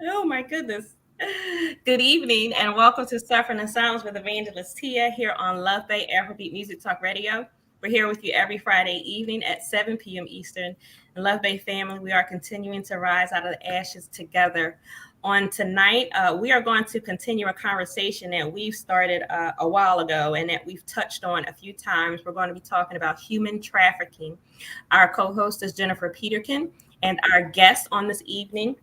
Oh my goodness. Good evening and welcome to Suffering in Silence with Evangelist Tia here on Love Bay Afrobeat Music Talk Radio. We're here with you every Friday evening at 7 p.m. Eastern. And Love Bay family, we are continuing to rise out of the ashes together. On tonight, we are going to continue a conversation that we've started a while ago and that we've touched on a few times. We're going to be talking about human trafficking. Our co host is Jennifer Peterkin, and our guest on this evening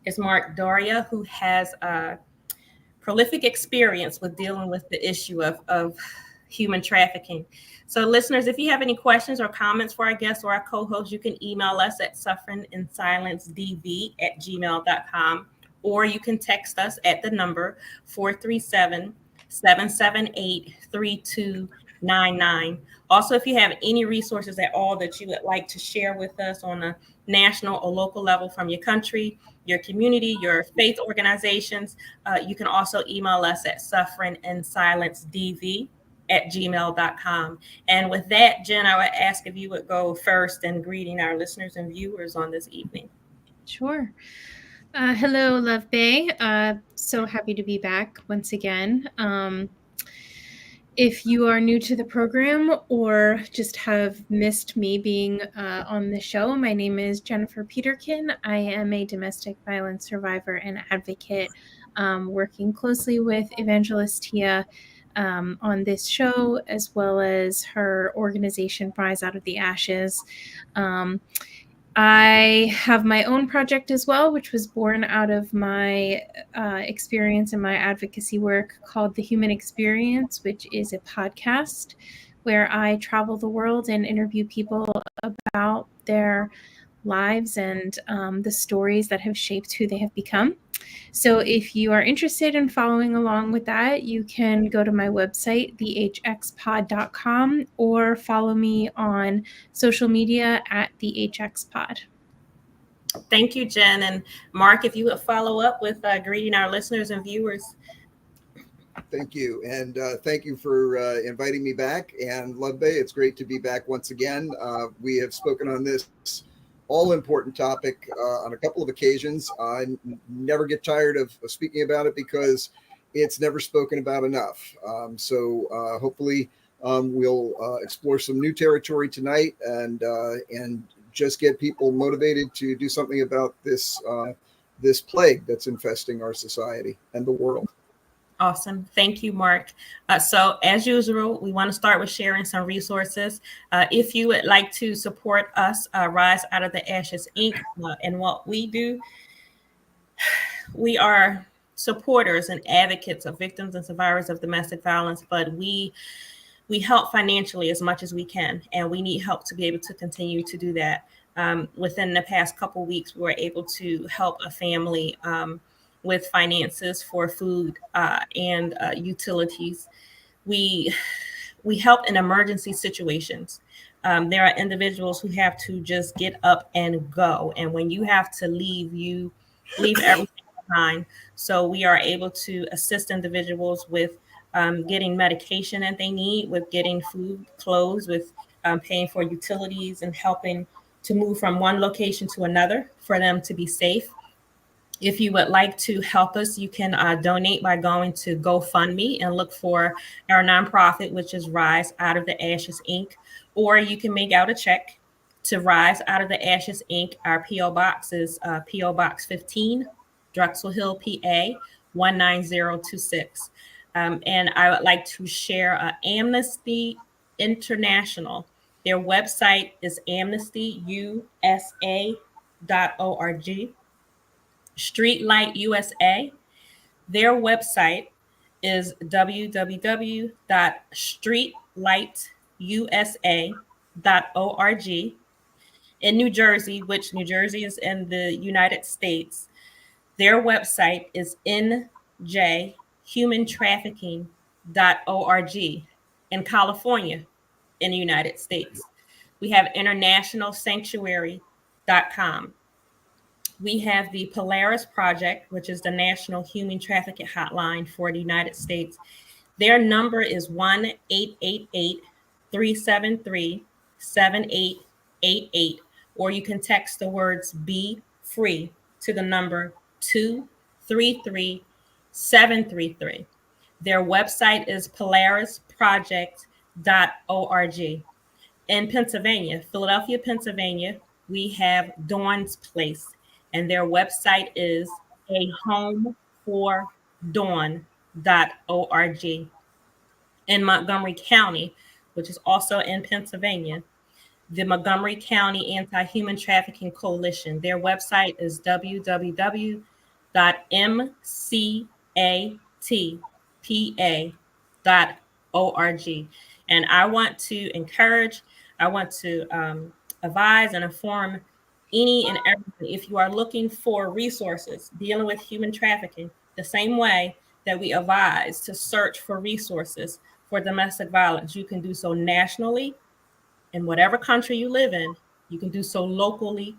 is Mark Daria, who has a prolific experience with dealing with the issue of human trafficking. So, listeners, if you have any questions or comments for our guests or our co host, you can email us at sufferinginsilencedv@gmail.com, or you can text us at the number 437-778-3299. Also, if you have any resources at all that you would like to share with us on a national or local level from your country, your community, your faith organizations, you can also email us at sufferinginsilencedv@gmail.com. And with that, Jen, I would ask if you would go first in greeting our listeners and viewers on this evening. Sure. Hello, Love Bay. So happy to be back once again. If you are new to the program or just have missed me being on the show, my name is Jennifer Peterkin. I am a domestic violence survivor and advocate, working closely with Evangelist Tia on this show, as well as her organization, Rise Out of the Ashes. I have my own project as well, which was born out of my experience and my advocacy work, called The Human Experience, which is a podcast where I travel the world and interview people about their lives and the stories that have shaped who they have become. So if you are interested in following along with that, you can go to my website, thehxpod.com, or follow me on social media at thehxpod. Thank you, Jen. And Mark, if you would follow up with greeting our listeners and viewers. Thank you. And thank you for inviting me back. And Love Bay, it's great to be back once again. We have spoken on this all important topic on a couple of occasions. I never get tired of speaking about it because it's never spoken about enough. So hopefully we'll explore some new territory tonight and just get people motivated to do something about this plague that's infesting our society and the world. Awesome. Thank you, Mark. So, as usual, we want to start with sharing some resources. If you would like to support us, Rise Out of the Ashes Inc., and what we do, we are supporters and advocates of victims and survivors of domestic violence, but we help financially as much as we can, and we need help to be able to continue to do that. Within the past couple weeks, we were able to help a family with finances for food and utilities. We we help in emergency situations. There are individuals who have to just get up and go, and when you have to leave, you leave everything behind. So we are able to assist individuals with getting medication that they need, with getting food, clothes, with paying for utilities, and helping to move from one location to another for them to be safe. If you would like to help us, you can donate by going to GoFundMe and look for our nonprofit, which is Rise Out of the Ashes Inc. Or you can make out a check to Rise Out of the Ashes Inc. Our P.O. Box is P.O. Box 15, Drexel Hill, PA 19026. And I would like to share Amnesty International. Their website is amnestyusa.org. Streetlight USA. Their website is www.streetlightusa.org. In New Jersey, which New Jersey is in the United States, their website is njhumantrafficking.org. In California, in the United States, we have internationalsanctuary.com. We have the Polaris Project, which is the National Human Trafficking Hotline for the United States. Their number is 1-888-373-7888, or you can text the words "be free" to the number 233-733. Their website is polarisproject.org. In Pennsylvania, Philadelphia, Pennsylvania, we have Dawn's Place, and their website is ahomefordawn.org. In Montgomery County, which is also in Pennsylvania, the Montgomery County Anti-Human Trafficking Coalition. Their website is www.mcatpa.org. And I want to advise and inform any and everyone, if you are looking for resources dealing with human trafficking, the same way that we advise to search for resources for domestic violence, you can do so nationally in whatever country you live in. You can do so locally,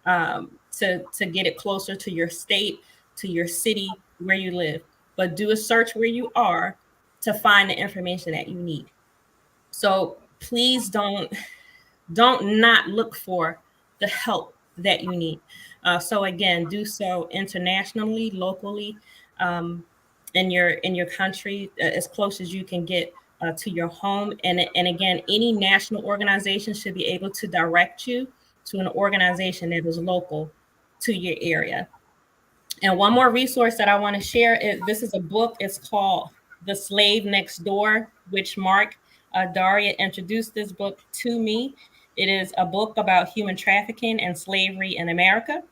to get it closer to your state, to your city where you live. But do a search where you are to find the information that you need. So please don't not look for the help that you need. So again, do so internationally, locally, um, in your country, as close as you can get to your home. And again, any national organization should be able to direct you to an organization that is local to your area. And one more resource that I want to share is, this is a book. It's called The Slave Next Door, which Daria introduced this book to me. It is a book about human trafficking and slavery in America.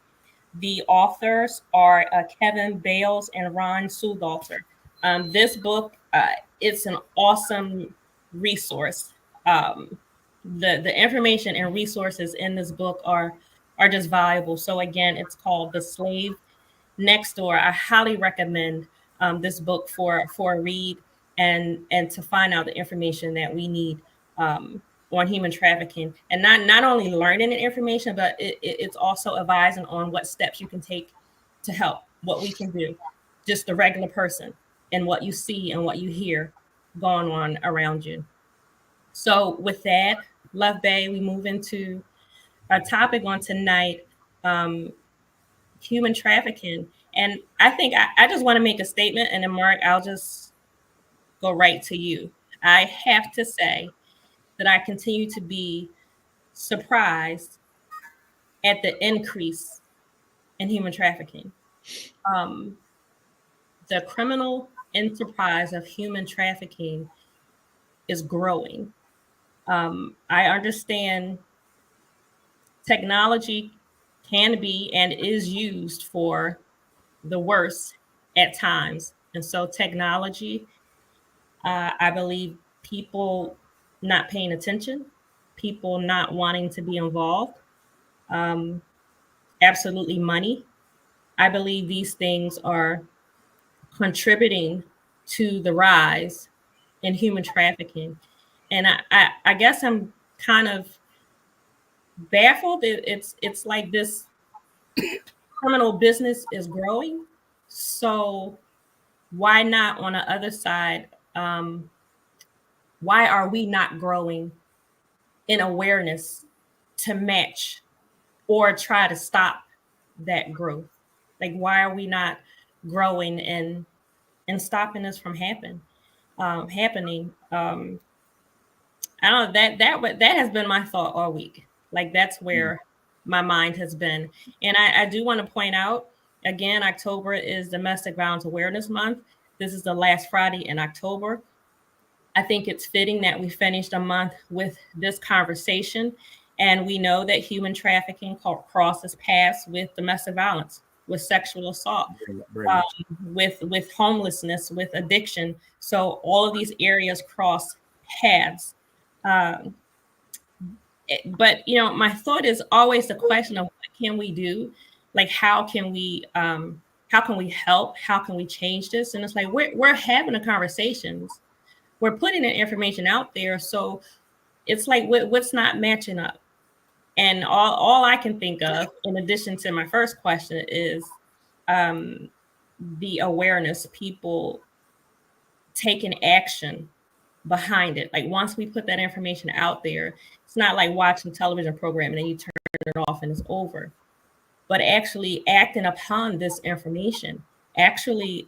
The authors are Kevin Bales and Ron Sugalter. This book, it's an awesome resource. The information and resources in this book are just valuable. So again, it's called The Slave Next Door. I highly recommend this book for a read, and to find out the information that we need on human trafficking, and not only learning the information, but it's also advising on what steps you can take to help, what we can do, just the regular person, and what you see and what you hear going on around you. So with that, Love Bay, we move into our topic on tonight. Human trafficking. And I think I just want to make a statement, and then Mark, I'll just go right to you. I have to say that I continue to be surprised at the increase in human trafficking. Um, the criminal enterprise of human trafficking is growing. I understand technology can be and is used for the worst at times. And so technology, I believe people not paying attention, people not wanting to be involved, um, absolutely money. I believe these things are contributing to the rise in human trafficking. And I guess I'm kind of baffled. It's like this criminal business is growing. So why not on the other side? Why are we not growing in awareness to match or try to stop that growth? Like, why are we not growing and stopping this from happening? I don't know, that has been my thought all week. Like, that's where my mind has been. And I do want to point out again, October is Domestic Violence Awareness Month. This is the last Friday in October. I think it's fitting that we finished a month with this conversation. And we know that human trafficking crosses paths with domestic violence, with sexual assault, with homelessness, with addiction. So all of these areas cross paths. Um, but my thought is always the question of what can we do? Like, how can we help? How can we change this? And it's like we're having a conversations, we're putting the information out there. So it's like what's not matching up. And all I can think of, in addition to my first question, is the awareness, people taking action behind it. Like, once we put that information out there, it's not like watching a television program and then you turn it off and it's over. but actually acting upon this information. Actually,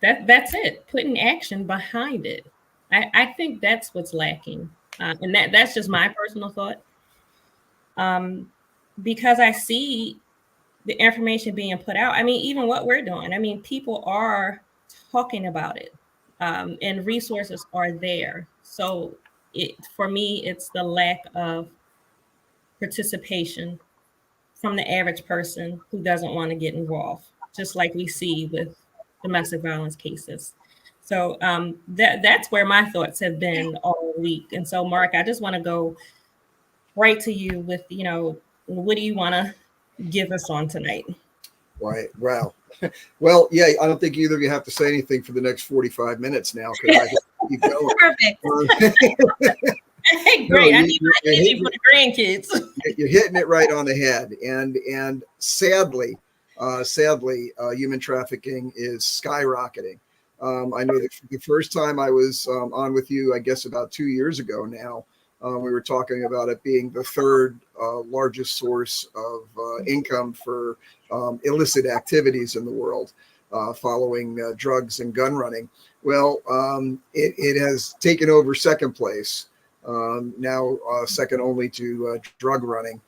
that's it. Putting action behind it. I think that's what's lacking, and that's just my personal thought. Because I see the information being put out. I mean, even what we're doing. I mean, people are talking about it, and resources are there. So for me, it's the lack of participation from the average person who doesn't want to get involved, just like we see with domestic violence cases. So that's where my thoughts have been all week. And so, Mark, I just want to go right to you with, what do you want to give us on tonight? Right. Wow. Well, yeah, I don't think either of you have to say anything for the next 45 minutes now because I can keep going. Perfect. Hey, great. I need my energy for the grandkids. You're hitting it right on the head. And sadly, human trafficking is skyrocketing. I know that the first time I was on with you, I guess about 2 years ago now, we were talking about it being the third largest source of income for illicit activities in the world, following drugs and gun running. Well, it has taken over second place, now second only to drug running.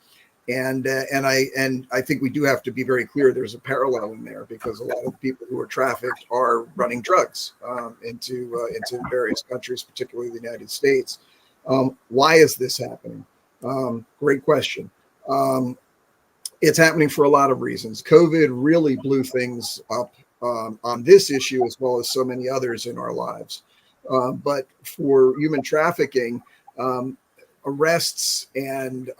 And I think we do have to be very clear. There's a parallel in there because a lot of the people who are trafficked are running drugs into various countries, particularly the United States. Why is this happening? Great question. It's happening for a lot of reasons. COVID really blew things up on this issue as well as so many others in our lives. But for human trafficking, arrests and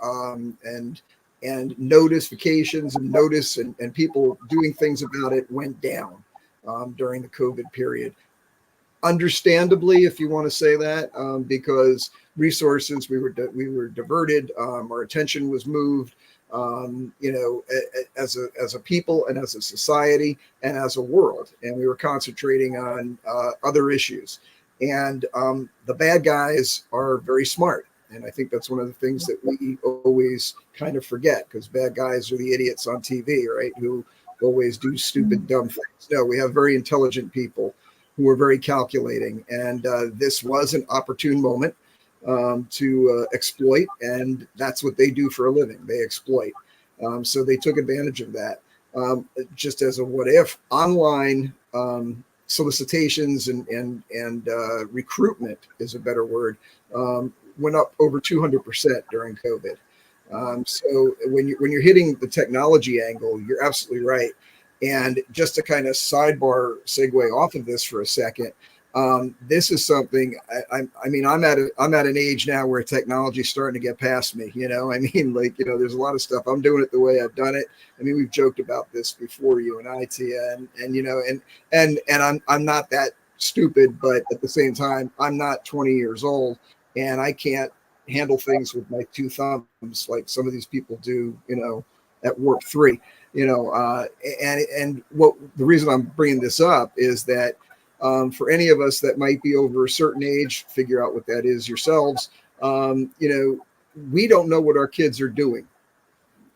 notifications and notice and people doing things about it went down during the COVID period. Understandably, if you want to say that, because resources we were diverted, our attention was moved, as a people and as a society and as a world, and we were concentrating on other issues. And the bad guys are very smart. And I think that's one of the things that we always kind of forget, because bad guys are the idiots on TV, right? Who always do stupid, dumb things. No, we have very intelligent people who are very calculating. And this was an opportune moment to exploit. And that's what they do for a living. They exploit. So they took advantage of that. Just as a what if, online solicitations and recruitment is a better word, went up over 200% during COVID. So when you're hitting the technology angle, you're absolutely right. And just to kind of sidebar segue off of this for a second, this is something. I mean, I'm at an age now where technology is starting to get past me. There's a lot of stuff. I'm doing it the way I've done it. I mean, we've joked about this before, you and I, Tia, and I'm not that stupid, but at the same time, I'm not 20 years old. And I can't handle things with my two thumbs like some of these people do, at Warp 3, and what the reason I'm bringing this up is that for any of us that might be over a certain age, figure out what that is yourselves. We don't know what our kids are doing.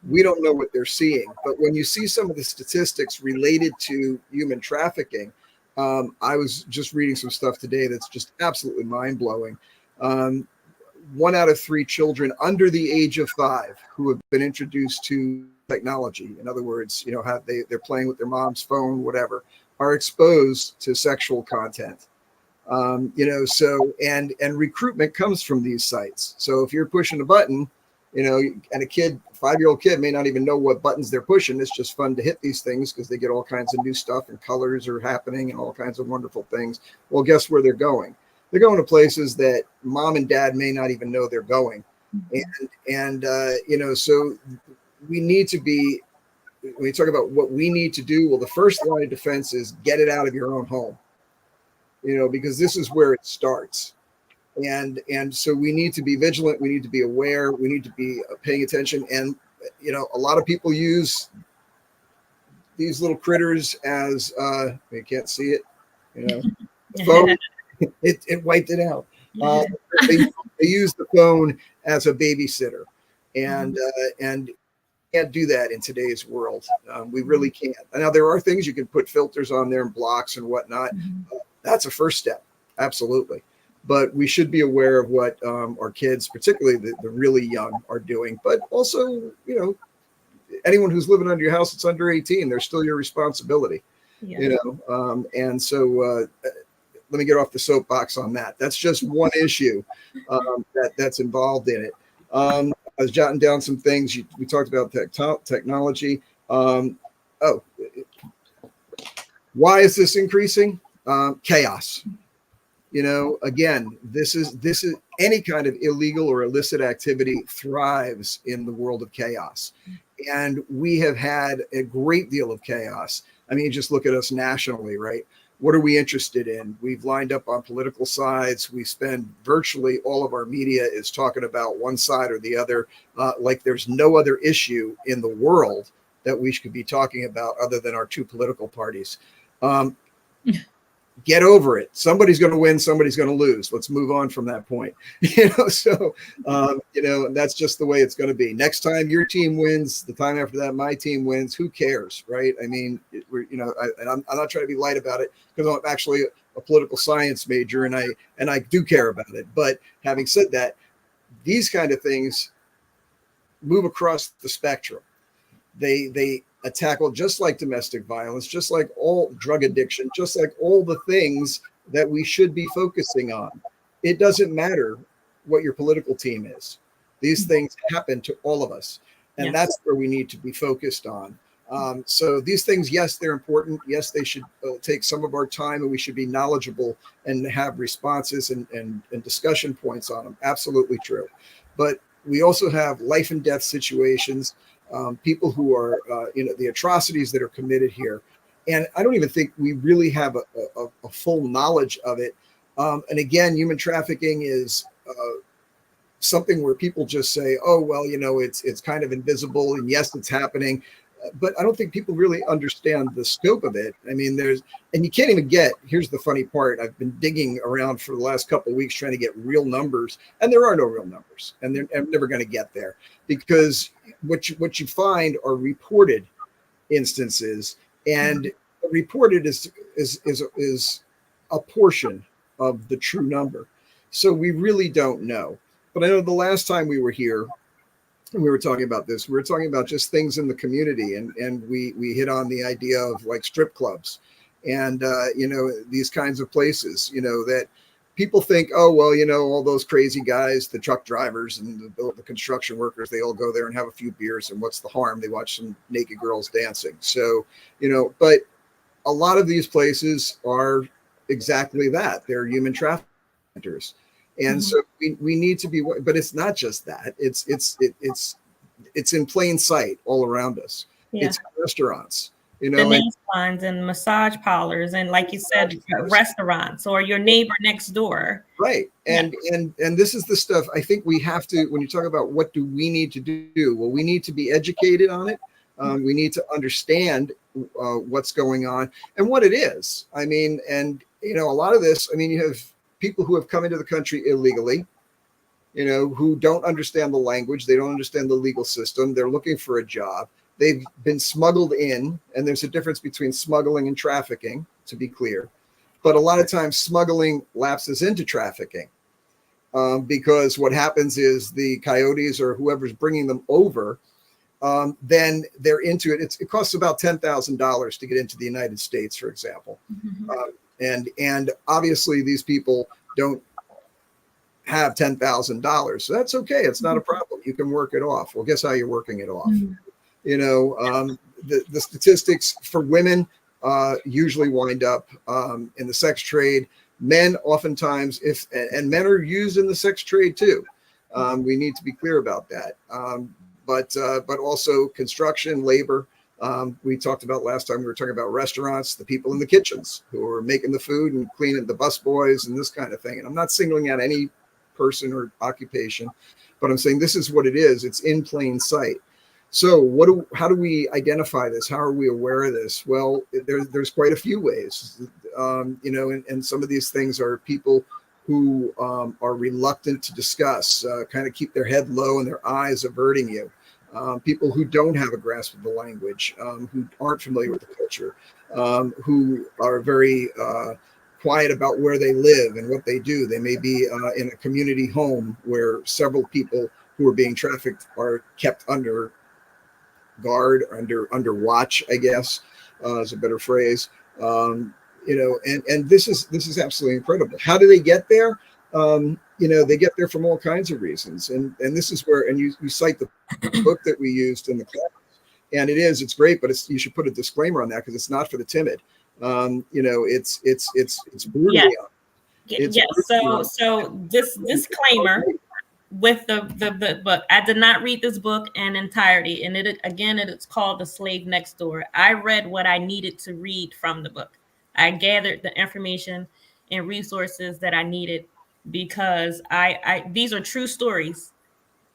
We don't know what they're seeing. But when you see some of the statistics related to human trafficking, I was just reading some stuff today that's just absolutely mind-blowing. 1 out of 3 children under the age of 5 who have been introduced to technology, in other words, they're playing with their mom's phone, whatever, are exposed to sexual content. So and recruitment comes from these sites. So if you're pushing a button, and a 5-year-old kid may not even know what buttons they're pushing. It's just fun to hit these things because they get all kinds of new stuff and colors are happening and all kinds of wonderful things. Well, guess where they're going? They're going to places that mom and dad may not even know they're going. And so we need to be, when you talk about what we need to do, well, the first line of defense is get it out of your own home, because this is where it starts. And so we need to be vigilant. We need to be aware. We need to be paying attention. And, a lot of people use these little critters as, you can't see it, the phone. It wiped it out. They use the phone as a babysitter, and can't do that in today's world. We really can't. Now, there are things you can put filters on there and blocks and whatnot. That's a first step. Absolutely. But we should be aware of what our kids, particularly the really young, are doing. But also, anyone who's living under your house that's under 18, they're still your responsibility. Yeah. And so let me get off the soapbox on that. That's just one issue that's involved in it. I was jotting down some things. We talked about technology. Why is this increasing? Chaos. Again, this is any kind of illegal or illicit activity thrives in the world of chaos. And we have had a great deal of chaos. I mean, just look at us nationally, right? What are we interested in? We've lined up on political sides. We spend virtually all of our media is talking about one side or the other, like there's no other issue in the world that we should be talking about other than our two political parties. Get over it. Somebody's going to win. Somebody's going to lose. Let's move on from that point. And that's just the way it's going to be. Next time your team wins, the time after that, my team wins. Who cares, right? I mean, I'm not trying to be light about it because I'm actually a political science major and I do care about it. But having said that, these kind of things move across the spectrum. They tackle just like domestic violence, just like all drug addiction, just like all the things that we should be focusing on. It doesn't matter what your political team is. These things happen to all of us. And that's where we need to be focused on. So these things, yes, they're important. Yes, they should take some of our time and we should be knowledgeable and have responses and discussion points on them. Absolutely true. But we also have life and death situations. People who are, the atrocities that are committed here. And I don't even think we really have a full knowledge of it. And again, human trafficking is something where people just say, oh, well, it's kind of invisible. And yes, it's happening. But I don't think people really understand the scope of it. I mean, and you can't even here's the funny part. I've been digging around for the last couple of weeks trying to get real numbers, and there are no real numbers, and I'm never going to get there because what you find are reported instances, and reported is a portion of the true number. So we really don't know. But I know the last time we were here, we were talking about this. We were talking about just things in the community, and we hit on the idea of like strip clubs and these kinds of places, that people think, oh, well, all those crazy guys, the truck drivers and the construction workers, they all go there and have a few beers, and what's the harm? They watch some naked girls dancing. So, but a lot of these places are exactly that. They're human traffickers. And so we need to be, but it's not just that. It's in plain sight all around us. Yeah. It's restaurants, the nail salons and massage parlors, and like you said, restaurants or your neighbor next door. Right. And this is the stuff I think we have to, when you talk about what do we need to do? Well, we need to be educated on it. We need to understand what's going on and what it is. I mean, and a lot of this, I mean, you have people who have come into the country illegally, who don't understand the language. They don't understand the legal system. They're looking for a job. They've been smuggled in, and there's a difference between smuggling and trafficking, to be clear. But a lot of times smuggling lapses into trafficking because what happens is the coyotes or whoever's bringing them over, then they're into it. It costs about $10,000 to get into the United States, for example. And obviously these people don't have $10,000. So that's okay. It's not a problem. You can work it off. Well, guess how you're working it off? The statistics for women usually wind up in the sex trade. Men oftentimes, and men are used in the sex trade too. We need to be clear about that. But also construction, labor. We talked about last time, we were talking about restaurants, the people in the kitchens who are making the food and cleaning, the bus boys and this kind of thing. And I'm not singling out any person or occupation, but I'm saying this is what it is. It's in plain sight. So how do we identify this? How are we aware of this? Well, there's quite a few ways, and some of these things are people who are reluctant to discuss, kind of keep their head low and their eyes averting you. people who don't have a grasp of the language, who aren't familiar with the culture, who are very quiet about where they live and what they do. They may be in a community home where several people who are being trafficked are kept under guard, under watch, I guess, is a better phrase. And this is absolutely incredible. How do they get there? They get there from all kinds of reasons, and this is where, and you cite the book that we used in the class, and it's great, but you should put a disclaimer on that because it's not for the timid. It's brutally yes. So this disclaimer with the book. I did not read this book in entirety, and it's called The Slave Next Door. I read what I needed to read from the book. I gathered the information and resources that I needed because I these are true stories.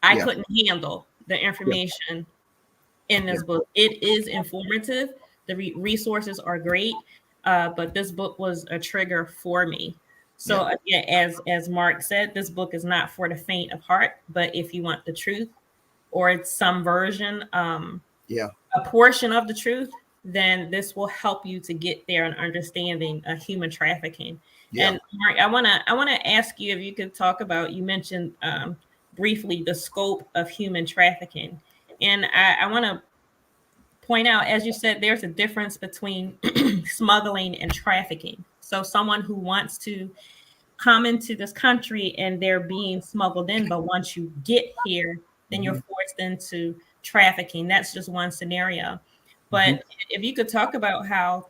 I couldn't handle the information in this book. It is informative. The resources are great, but this book was a trigger for me. So again, as Mark said, this book is not for the faint of heart. But if you want the truth, or it's some version, a portion of the truth, then this will help you to get there and understanding human trafficking. Yeah. And Mark, I wanna ask you if you could talk about. You mentioned briefly the scope of human trafficking, and I want to point out, as you said, there's a difference between smuggling and trafficking. So someone who wants to come into this country and they're being smuggled in, but once you get here, then you're forced into trafficking. That's just one scenario. But if you could talk about how,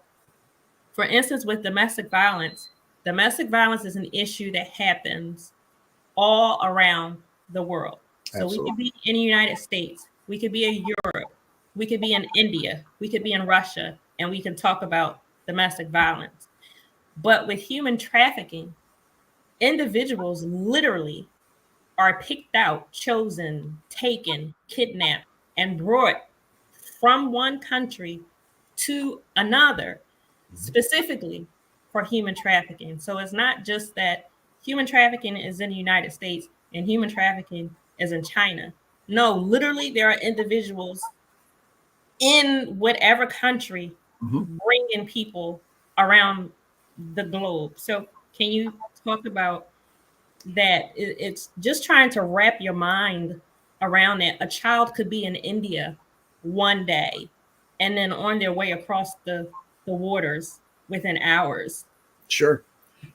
for instance, with domestic violence is an issue that happens all around the world. So Absolutely. We could be in the United States, we could be in Europe, we could be in India, we could be in Russia, and we can talk about domestic violence. But with human trafficking, individuals literally are picked out, chosen, taken, kidnapped, and brought from one country to another, specifically for human trafficking. So it's not just that human trafficking is in the United States and human trafficking is in China. No, literally, there are individuals in whatever country bringing people around the globe. So can you talk about that? It's just trying to wrap your mind around that. A child could be in India one day and then on their way across the waters within hours. Sure.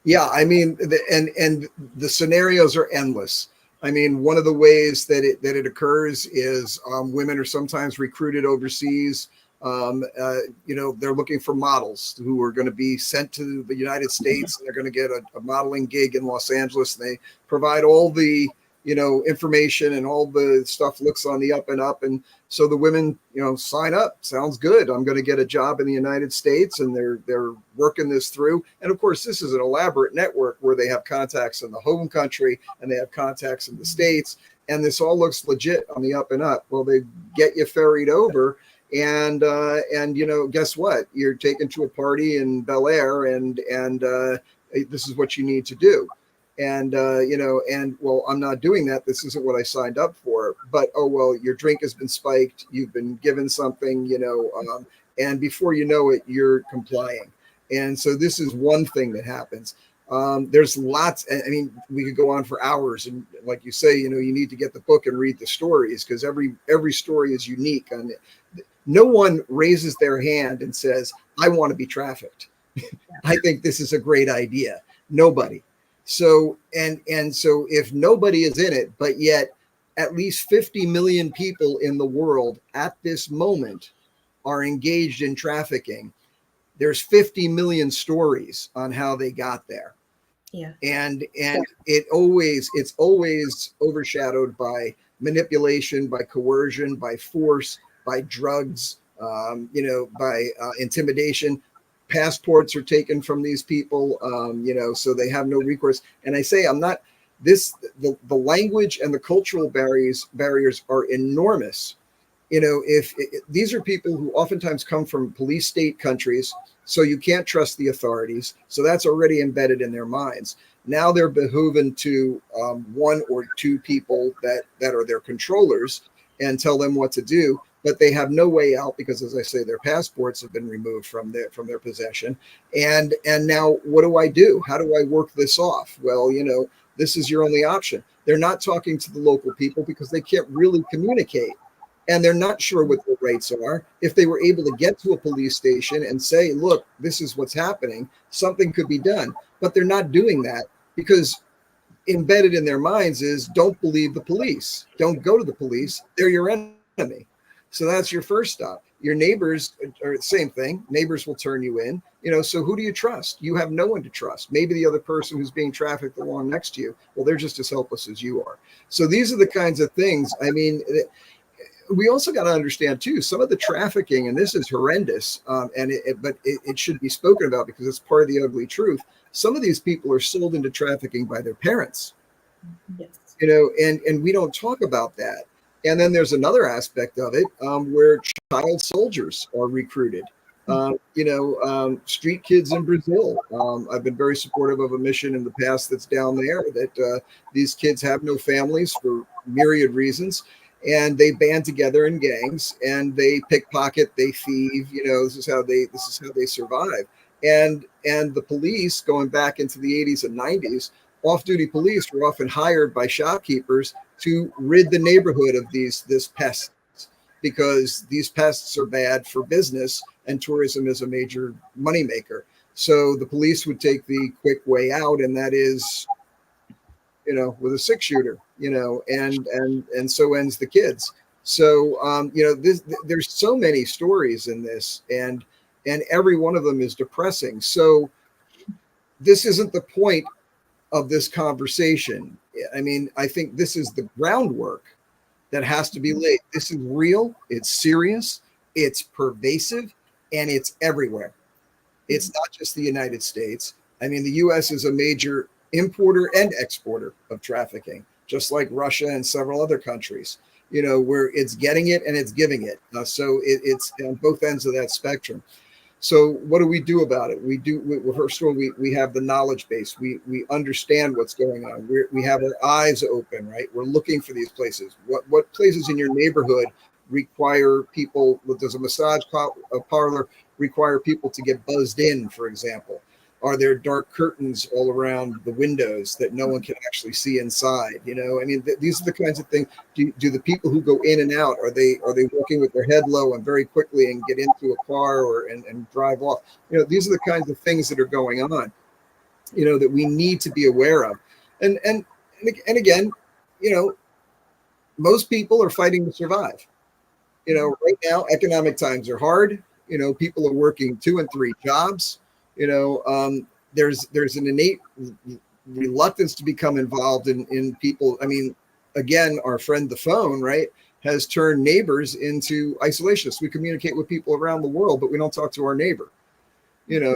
Yeah, I mean, and the scenarios are endless. I mean, one of the ways that it occurs is women are sometimes recruited overseas. They're looking for models who are going to be sent to the United States. And they're going to get a modeling gig in Los Angeles. And they provide all the information, and all the stuff looks on the up and up. And so the women, sign up. Sounds good. I'm going to get a job in the United States, and they're working this through. And of course, this is an elaborate network where they have contacts in the home country and they have contacts in the States. And this all looks legit on the up and up. Well, they get you ferried over. And guess what? You're taken to a party in Bel Air, and this is what you need to do. And well, I'm not doing that. This isn't what I signed up for. But oh well, your drink has been spiked. You've been given something, and before you know it, you're complying. And so this is one thing that happens. There's lots. I mean, we could go on for hours, and like you say, you need to get the book and read the stories, because every story is unique. And no one raises their hand and says, "I want to be trafficked." I think this is a great idea. Nobody. So so if nobody is in it, but yet at least 50 million people in the world at this moment are engaged in trafficking, there's 50 million stories on how they got there. Yeah. And it's always overshadowed by manipulation, by coercion, by force, by drugs, by intimidation. Passports are taken from these people, so they have no recourse. And I say, the language and the cultural barriers are enormous. If these are people who oftentimes come from police state countries, so you can't trust the authorities. So that's already embedded in their minds. Now they're beholden to one or two people that are their controllers. and tell them what to do, but they have no way out because, as I say, their passports have been removed from their possession. And now what do I do? How do I work this off? Well, this is your only option. They're not talking to the local people because they can't really communicate. And they're not sure what their rights are. If they were able to get to a police station and say, look, this is what's happening, something could be done. But they're not doing that because embedded in their minds is don't believe the police. Don't go to the police. They're your enemy. So that's your first stop. Your neighbors are the same thing. Neighbors will turn you in. So who do you trust? You have no one to trust. Maybe the other person who's being trafficked along next to you, well, they're just as helpless as you are. So these are the kinds of things. I mean, we also got to understand too, some of the trafficking, and this is horrendous, but it should be spoken about because it's part of the ugly truth. Some of these people are sold into trafficking by their parents, Yes. and we don't talk about that. And then there's another aspect of it where child soldiers are recruited. Street kids in Brazil. I've been very supportive of a mission in the past that's down there that these kids have no families for myriad reasons. And they band together in gangs and they pickpocket, they thieve. This is how they survive. And the police, going back into the 80s and 90s, off-duty police were often hired by shopkeepers to rid the neighborhood of this pests, because these pests are bad for business and tourism is a major moneymaker. So the police would take the quick way out, and that is, with a 6-shooter, and so ends the kids. So, there's so many stories in this, and every one of them is depressing. So this isn't the point of this conversation. I mean, I think this is the groundwork that has to be laid. This is real, it's serious, it's pervasive, and it's everywhere. It's not just the United States. I mean, the US is a major importer and exporter of trafficking, just like Russia and several other countries, where it's getting it and it's giving it. So it's on both ends of that spectrum. So what do we do about it? First of all, we have the knowledge base. We understand what's going on. We have our eyes open, right? We're looking for these places. What places in your neighborhood require people? Does a massage parlor require people to get buzzed in, for example? Are there dark curtains all around the windows that no one can actually see inside? I mean, these are the kinds of things. Do the people who go in and out, are they walking with their head low and very quickly and get into a car and drive off? These are the kinds of things that are going on, that we need to be aware of. And again, most people are fighting to survive. Right now, economic times are hard. People are working 2 and 3 jobs. There's an innate reluctance to become involved in people. I mean, again, our friend the phone, right, has turned neighbors into isolationists. We communicate with people around the world, but we don't talk to our neighbor.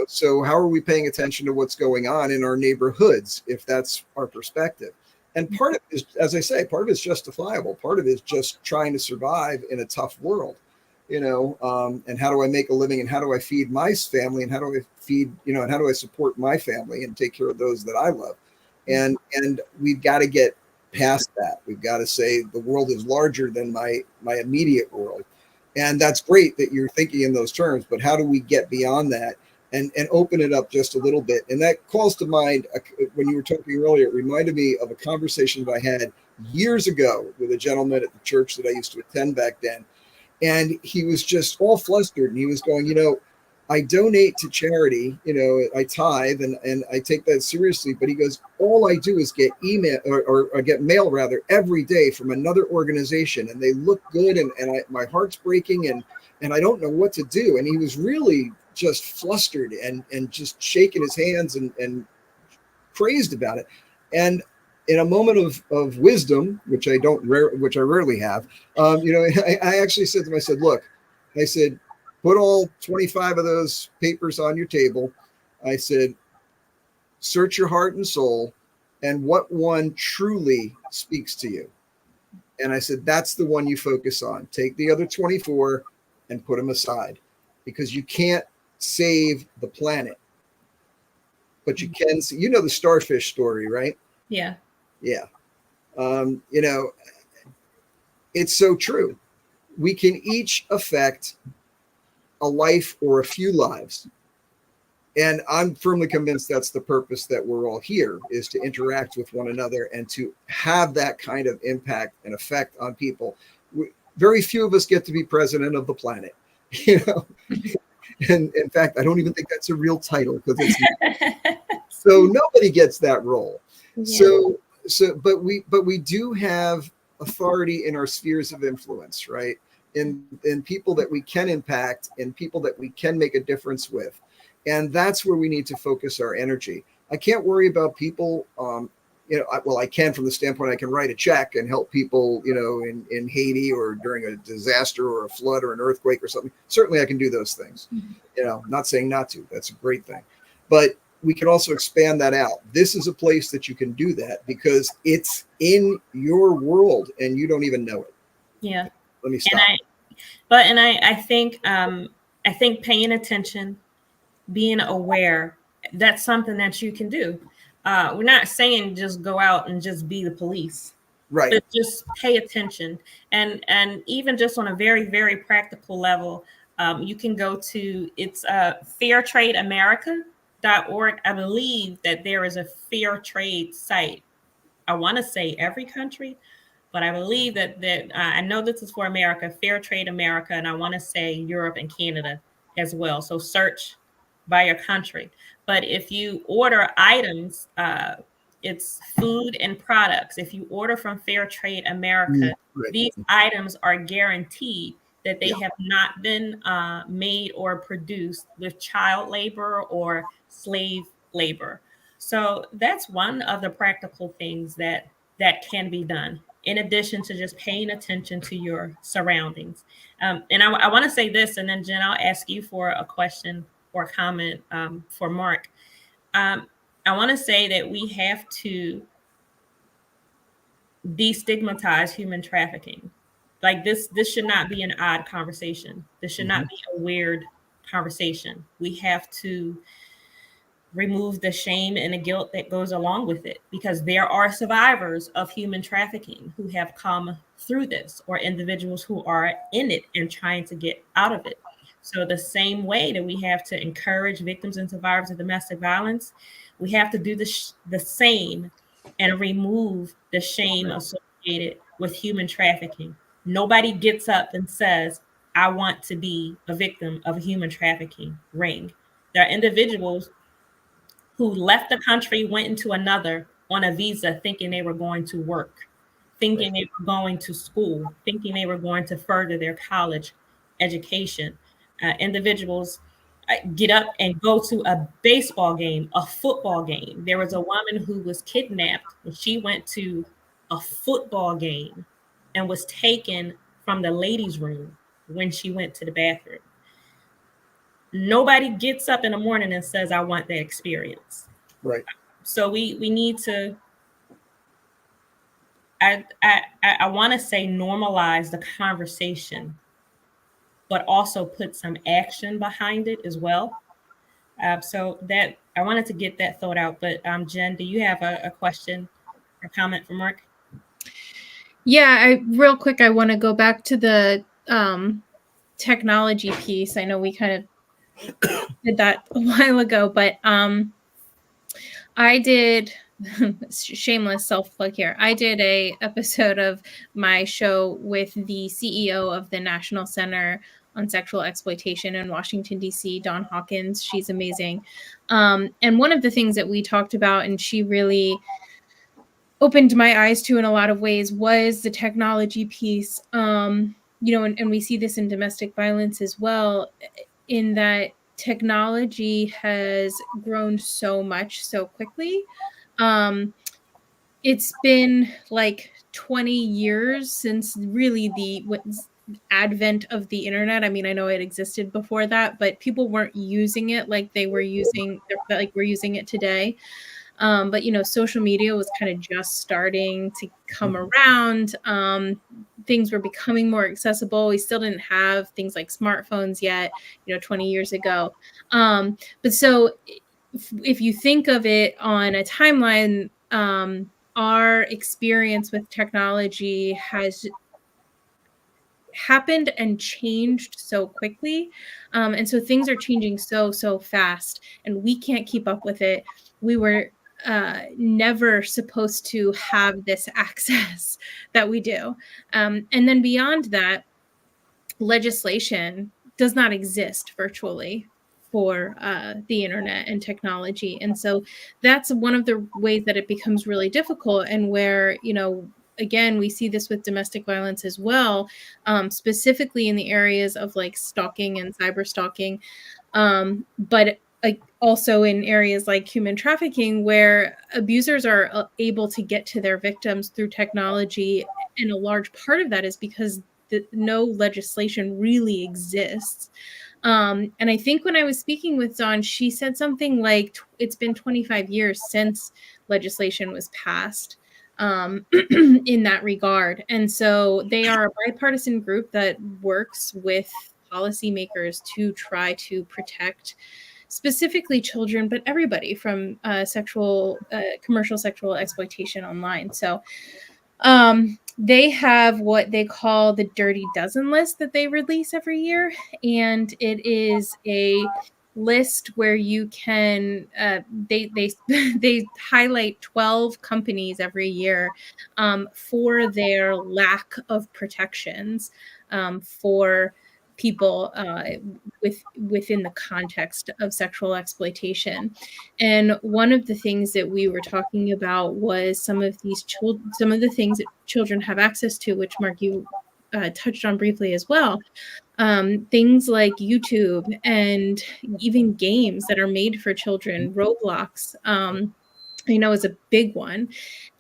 So how are we paying attention to what's going on in our neighborhoods if that's our perspective? And part of it is, as I say, part of it's justifiable. Part of it is just trying to survive in a tough world. And how do I make a living, and how do I feed my family, and how do I feed, and how do I support my family and take care of those that I love? And we've got to get past that. We've got to say the world is larger than my immediate world. And that's great that you're thinking in those terms, but how do we get beyond that and open it up just a little bit? And that calls to mind, when you were talking earlier, it reminded me of a conversation that I had years ago with a gentleman at the church that I used to attend back then. And he was just all flustered, and he was going, I donate to charity, I tithe and I take that seriously. But he goes, all I do is get email or get mail rather every day from another organization, and they look good, and my heart's breaking, and I don't know what to do. And he was really just flustered and just shaking his hands and crazed about it. And in a moment of wisdom, which I rarely have, I actually said to him, I said, look, I said, put all 25 of those papers on your table. I said, search your heart and soul, and what one truly speaks to you. And I said, that's the one you focus on. Take the other 24 and put them aside, because you can't save the planet, but you can see, the starfish story, right? Yeah. Yeah. It's so true. We can each affect a life or a few lives. And I'm firmly convinced that's the purpose that we're all here, is to interact with one another and to have that kind of impact and effect on people. Very few of us get to be president of the planet, you know. And in fact, I don't even think that's a real title, because it's so nobody gets that role. Yeah. But we do have authority in our spheres of influence, right? In people that we can impact, in people that we can make a difference with. And that's where we need to focus our energy. I can't worry about people, I can from the standpoint I can write a check and help people, in Haiti or during a disaster or a flood or an earthquake or something. Certainly I can do those things. Not saying not to. That's a great thing. But we can also expand that out. This is a place that you can do that because it's in your world and you don't even know it. Yeah. Let me stop. I think paying attention, being aware, that's something that you can do. We're not saying just go out and just be the police, right? But just pay attention, and even just on a very, very practical level, you can go to fairtradeamerica.org. I believe that there is a fair trade site. I want to say every country, but I believe that I know this is for America, Fair Trade America, and I want to say Europe and Canada as well. So search by your country. But if you order items, it's food and products. If you order from Fair Trade America, these items are guaranteed that they have not been made or produced with child labor or slave labor. So that's one of the practical things that can be done, in addition to just paying attention to your surroundings. And I want to say this, and then Jen, I'll ask you for a question or comment for Mark. I want to say that we have to destigmatize human trafficking. Like this should not be an odd conversation. This should not be a weird conversation. We have to remove the shame and the guilt that goes along with it, because there are survivors of human trafficking who have come through this, or individuals who are in it and trying to get out of it. So the same way that we have to encourage victims and survivors of domestic violence, we have to do the same and remove the shame associated with human trafficking. Nobody gets up and says, I want to be a victim of a human trafficking ring. There are individuals who left the country, went into another on a visa, thinking they were going to work, thinking they were going to school, thinking they were going to further their college education. Individuals get up and go to a baseball game, a football game. There was a woman who was kidnapped when she went to a football game and was taken from the ladies' room when she went to the bathroom. Nobody gets up in the morning and says, I want that experience. Right. So we need to, I want to say, normalize the conversation, but also put some action behind it as well. So that I wanted to get that thought out. But Jen, do you have a question or comment for Mark? Yeah, real quick, I want to go back to the technology piece. I know we kind of did that a while ago, but I did shameless self-plug here. I did a episode of my show with the CEO of the National Center on Sexual Exploitation in Washington, D.C., Dawn Hawkins. She's amazing. And one of the things that we talked about, and she really opened my eyes to in a lot of ways, was the technology piece. And we see this in domestic violence as well, in that technology has grown so much so quickly. It's been like 20 years since really the advent of the internet. I mean, I know it existed before that, but people weren't using it like we're using it today. But social media was kind of just starting to come around. Things were becoming more accessible. We still didn't have things like smartphones yet, 20 years ago. But so if you think of it on a timeline, our experience with technology has happened and changed so quickly. And so things are changing so fast, and we can't keep up with it. We were never supposed to have this access that we do. And then beyond that, legislation does not exist virtually for the internet and technology. And so that's one of the ways that it becomes really difficult, and where, again, we see this with domestic violence as well, specifically in the areas of like stalking and cyber stalking. But also in areas like human trafficking, where abusers are able to get to their victims through technology. And a large part of that is because no legislation really exists. And I think when I was speaking with Dawn, she said something like it's been 25 years since legislation was passed in that regard. And so they are a bipartisan group that works with policymakers to try to protect specifically children, but everybody from commercial sexual exploitation online. So they have what they call the Dirty Dozen list that they release every year. And it is a list where you can, they they highlight 12 companies every year for their lack of protections for people within the context of sexual exploitation. And one of the things that we were talking about was some of the things that children have access to, which Mark, you touched on briefly as well. Things like YouTube and even games that are made for children, Roblox, is a big one.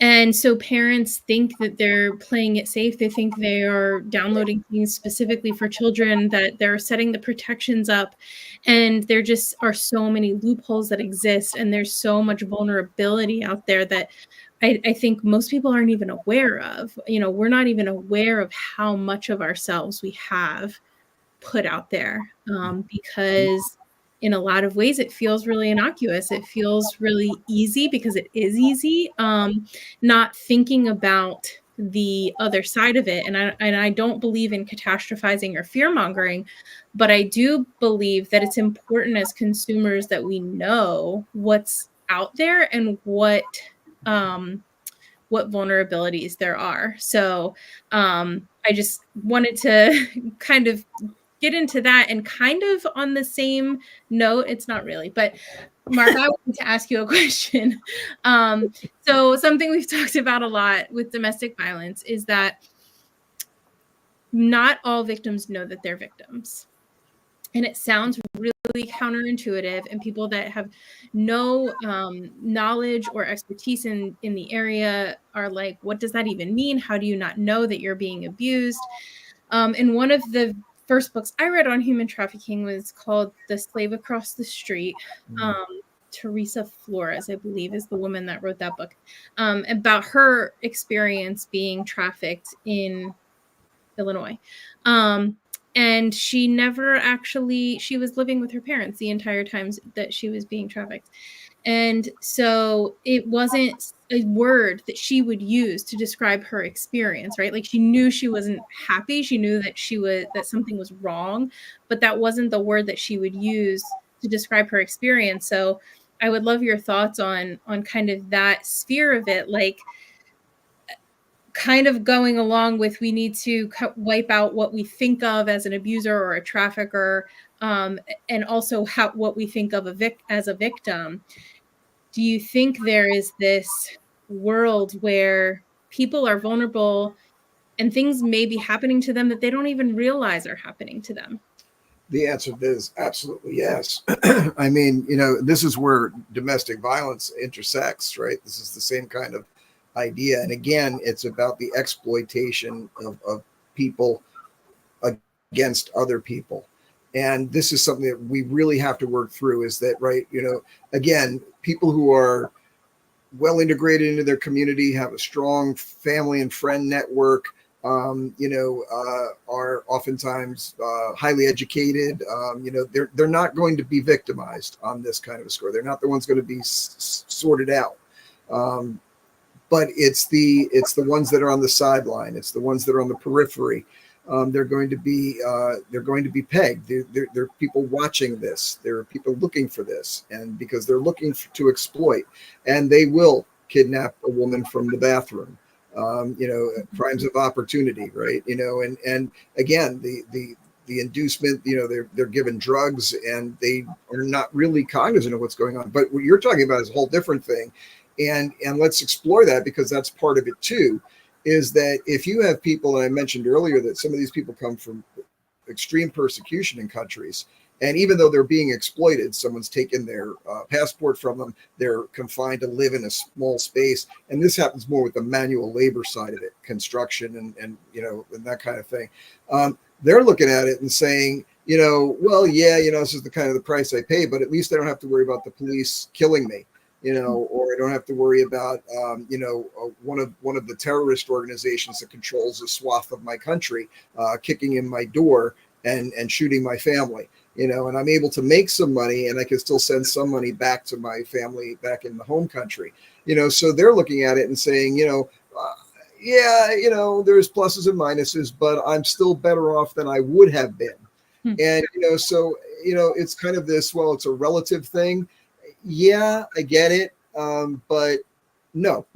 And so parents think that they're playing it safe. They think they are downloading things specifically for children, that they're setting the protections up. And there just are so many loopholes that exist. And there's so much vulnerability out there that I think most people aren't even aware of. We're not even aware of how much of ourselves we have put out there, because in a lot of ways it feels really innocuous. It feels really easy because it is easy, not thinking about the other side of it. And I don't believe in catastrophizing or fear mongering, but I do believe that it's important as consumers that we know what's out there and what vulnerabilities there are. So I just wanted to kind of get into that, and kind of on the same note, it's not really, but Mark, I wanted to ask you a question. So something we've talked about a lot with domestic violence is that not all victims know that they're victims. And it sounds really counterintuitive, and people that have no knowledge or expertise in the area are like, what does that even mean? How do you not know that you're being abused? And one of the first books I read on human trafficking was called The Slave Across the Street. Teresa Flores, I believe, is the woman that wrote that book, about her experience being trafficked in Illinois. And she she was living with her parents the entire time that she was being trafficked. And so it wasn't a word that she would use to describe her experience, right? Like, she knew she wasn't happy. She knew that something was wrong, but that wasn't the word that she would use to describe her experience. So I would love your thoughts on kind of that sphere of it, like kind of going along with, we need to wipe out what we think of as an abuser or a trafficker, and also what we think of as a victim. Do you think there is this world where people are vulnerable and things may be happening to them that they don't even realize are happening to them? The answer is absolutely yes. I mean, this is where domestic violence intersects, right? This is the same kind of idea. And again, it's about the exploitation of people against other people. And this is something that we really have to work through, is that, right, again, people who are well integrated into their community, have a strong family and friend network, are oftentimes highly educated. They're not going to be victimized on this kind of a score. They're not the ones going to be sorted out. But it's the ones that are on the sideline. It's the ones that are on the periphery. they're going to be pegged. There are people watching this. There are people looking for this, and because they're looking to exploit, and they will kidnap a woman from the bathroom. Crimes of opportunity, right? And again, the inducement, they're given drugs and they are not really cognizant of what's going on. But what you're talking about is a whole different thing, and let's explore that, because that's part of it too. Is that if you have people, and I mentioned earlier that some of these people come from extreme persecution in countries, and even though they're being exploited, someone's taken their passport from them, they're confined to live in a small space, and this happens more with the manual labor side of it, construction and that kind of thing. They're looking at it and saying, well, yeah, this is the kind of the price I pay, but at least I don't have to worry about the police killing me. Or I don't have to worry about, one of the terrorist organizations that controls a swath of my country kicking in my door and shooting my family, and I'm able to make some money, and I can still send some money back to my family back in the home country, so they're looking at it and saying, yeah, there's pluses and minuses, but I'm still better off than I would have been. And, so, it's kind of this, well, it's a relative thing. Yeah, I get it. But no,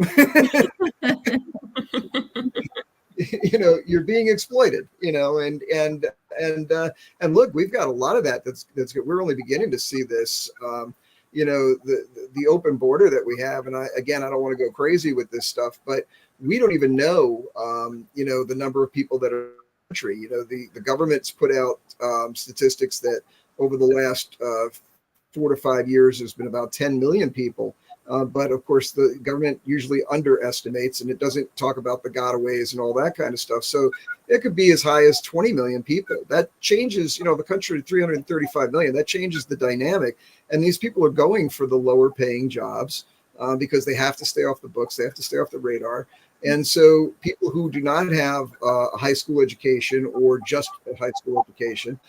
you're being exploited, and look, we've got a lot of that. That's we're only beginning to see this, the open border that we have. And I don't want to go crazy with this stuff, but we don't even know, the number of people that are in the country. The government's put out statistics that over the last 4 to 5 years, there's been about 10 million people. But of course, the government usually underestimates, and it doesn't talk about the gotaways and all that kind of stuff. So it could be as high as 20 million people. That changes, the country 335 million. That changes the dynamic. And these people are going for the lower paying jobs because they have to stay off the books. They have to stay off the radar. And so people who do not have a high school education or just a high school education,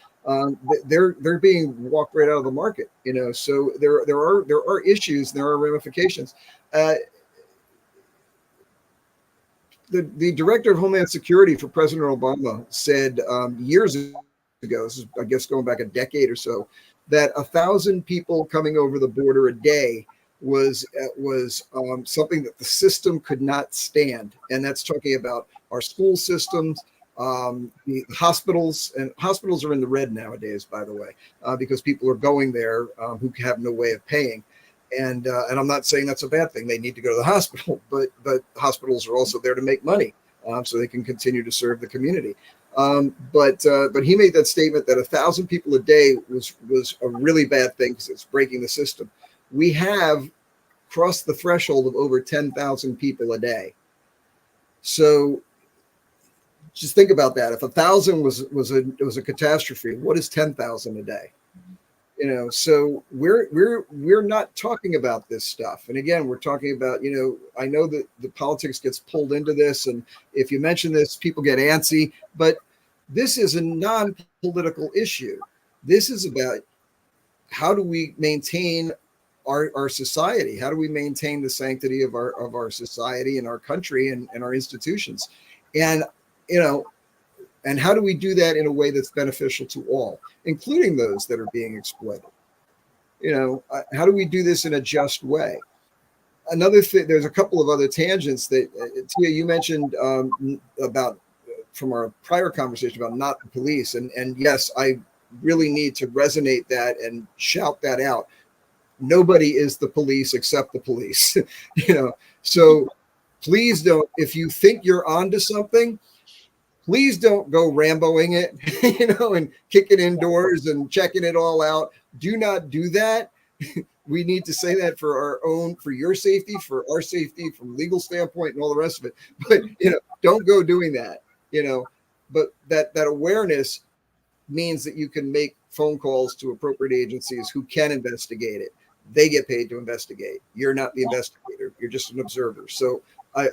they're being walked right out of the market, So there are issues, there are ramifications. The director of Homeland Security for President Obama said years ago, this is, I guess, going back a decade or so, that 1,000 people coming over the border a day was something that the system could not stand, and that's talking about our school systems. The hospitals, and hospitals are in the red nowadays, by the way, because people are going there who have no way of paying. And I'm not saying that's a bad thing. They need to go to the hospital, but hospitals are also there to make money, so they can continue to serve the community. But he made that statement that 1,000 people a day was a really bad thing because it's breaking the system. We have crossed the threshold of over 10,000 people a day. So just think about that. If 1,000 was a catastrophe, what is 10,000 a day? So we're not talking about this stuff. And again, we're talking about, I know that the politics gets pulled into this, and if you mention this, people get antsy, but this is a non-political issue. This is about how do we maintain our society? How do we maintain the sanctity of our society and our country and our institutions? And and how do we do that in a way that's beneficial to all, including those that are being exploited? How do we do this in a just way? Another thing, there's a couple of other tangents that Tia, you mentioned about from our prior conversation about not the police, and yes, I really need to resonate that and shout that out. Nobody is the police except the police. So please don't, if you think you're onto something, please don't go Ramboing it, and kicking indoors and checking it all out. Do not do that. We need to say that for your safety, for our safety, from a legal standpoint and all the rest of it. But, don't go doing that, but that awareness means that you can make phone calls to appropriate agencies who can investigate it. They get paid to investigate. You're not the investigator. You're just an observer. So I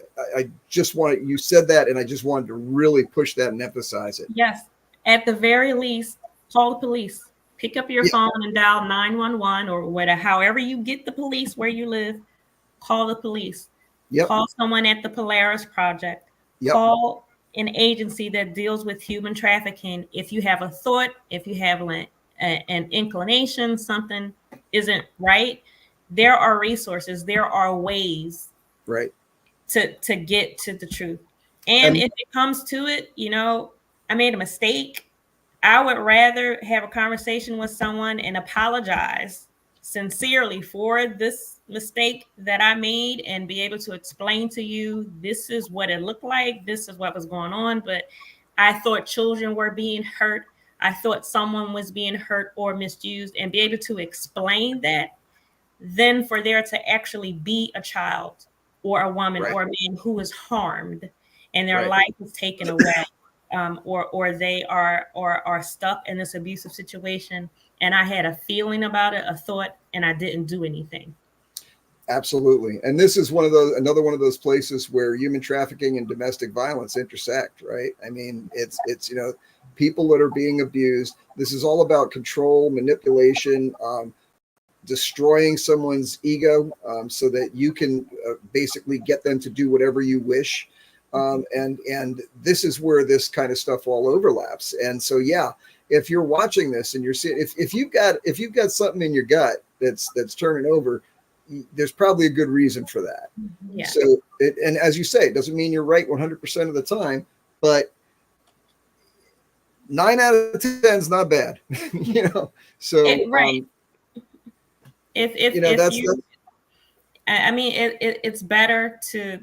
just want, you said that, and I just wanted to really push that and emphasize it. Yes. At the very least, call the police. Pick up your phone and dial 911 or whatever. However you get the police where you live, call the police. Yep. Call someone at the Polaris Project. Yep. Call an agency that deals with human trafficking, if you have a thought, if you have an inclination, something isn't right, there are resources, there are ways Right. to get to the truth. And if it comes to it, I made a mistake, I would rather have a conversation with someone and apologize sincerely for this mistake that I made and be able to explain to you, this is what it looked like, this is what was going on. But I thought children were being hurt. I thought someone was being hurt or misused, and be able to explain that, then for there to actually be a child or a woman or a man who is harmed and their life is taken away, or they are stuck in this abusive situation, and I had a feeling about it, a thought, and I didn't do anything. Absolutely. And this is another one of those places where human trafficking and domestic violence intersect, right? I mean, it's people that are being abused. This is all about control, manipulation, destroying someone's ego, so that you can basically get them to do whatever you wish. And this is where this kind of stuff all overlaps. And so, yeah, if you're watching this and you're seeing, if you've got something in your gut that's turning over, there's probably a good reason for that. Yeah. So, and as you say, it doesn't mean you're right 100% of the time, but 9 out of 10 is not bad, So, it's better to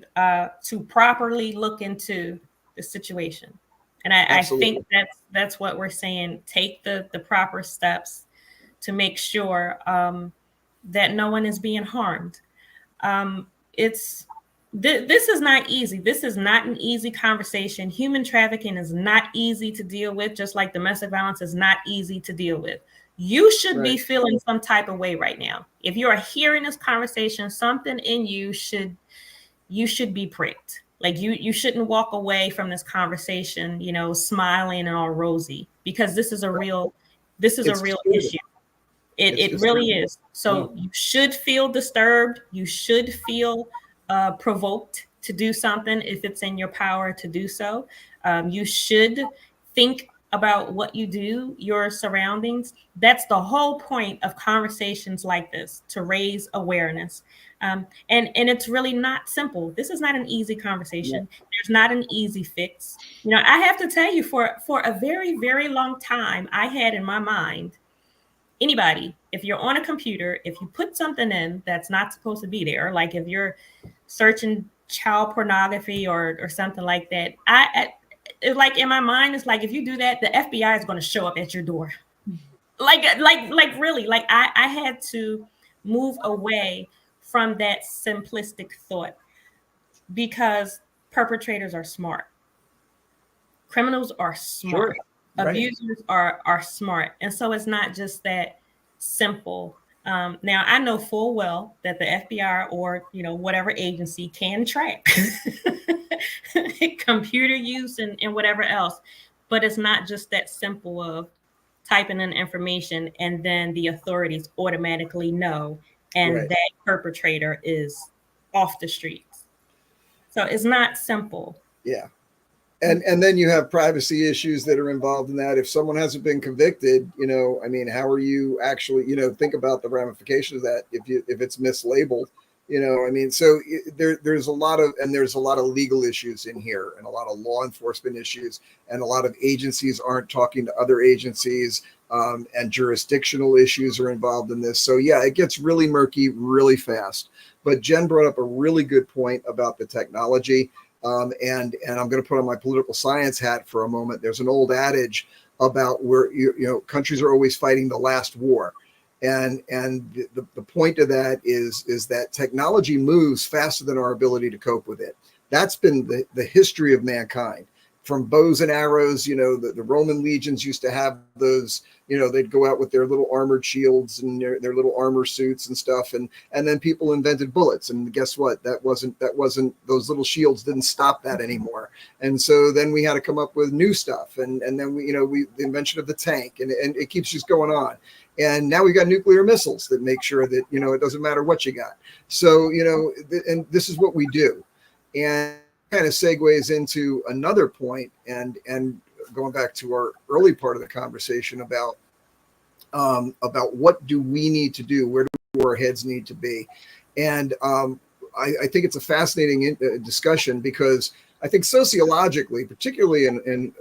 properly look into the situation. And I think that's what we're saying. Take the proper steps to make sure that no one is being harmed. This is not easy. This is not an easy conversation. Human trafficking is not easy to deal with, just like domestic violence is not easy to deal with. You should be feeling some type of way right now. If you are hearing this conversation, something in you should be pricked. Like you shouldn't walk away from this conversation, smiling and all rosy, because this is a real issue. It really is. So you should feel disturbed. You should feel provoked to do something if it's in your power to do so. You should think about what you do, your surroundings. That's the whole point of conversations like this, to raise awareness. And it's really not simple. This is not an easy conversation. There's not an easy fix. I have to tell you, for a very, very long time, I had in my mind, anybody, if you're on a computer, if you put something in that's not supposed to be there, like if you're searching child pornography or something like that, like in my mind, it's like, if you do that, the FBI is going to show up at your door. Like really, like I had to move away from that simplistic thought, because perpetrators are smart. Criminals are smart. Sure. Abusers are smart. And so it's not just that simple. Now, I know full well that the FBI or, whatever agency can track computer use and whatever else. But it's not just that simple of typing in information and then the authorities automatically know, and that perpetrator is off the streets. So it's not simple. Yeah. And then you have privacy issues that are involved in that. If someone hasn't been convicted, how are you actually, think about the ramifications of that if it's mislabeled, so there's a lot of legal issues in here, and a lot of law enforcement issues, and a lot of agencies aren't talking to other agencies, and jurisdictional issues are involved in this. So yeah, it gets really murky really fast. But Jen brought up a really good point about the technology. And I'm going to put on my political science hat for a moment. There's an old adage about where countries are always fighting the last war, and the point of that is that technology moves faster than our ability to cope with it. That's been the history of mankind. From bows and arrows, the Roman legions used to have those, they'd go out with their little armored shields and their little armor suits and stuff. And then people invented bullets. And guess what? That wasn't, those little shields didn't stop that anymore. And so then we had to come up with new stuff. And then the invention of the tank, and it keeps just going on. And now we got nuclear missiles that make sure that, it doesn't matter what you got. So, and this is what we do. And kind of segues into another point, and going back to our early part of the conversation about what do we need to do, where do our heads need to be, and I think it's a fascinating discussion, because I think sociologically, particularly in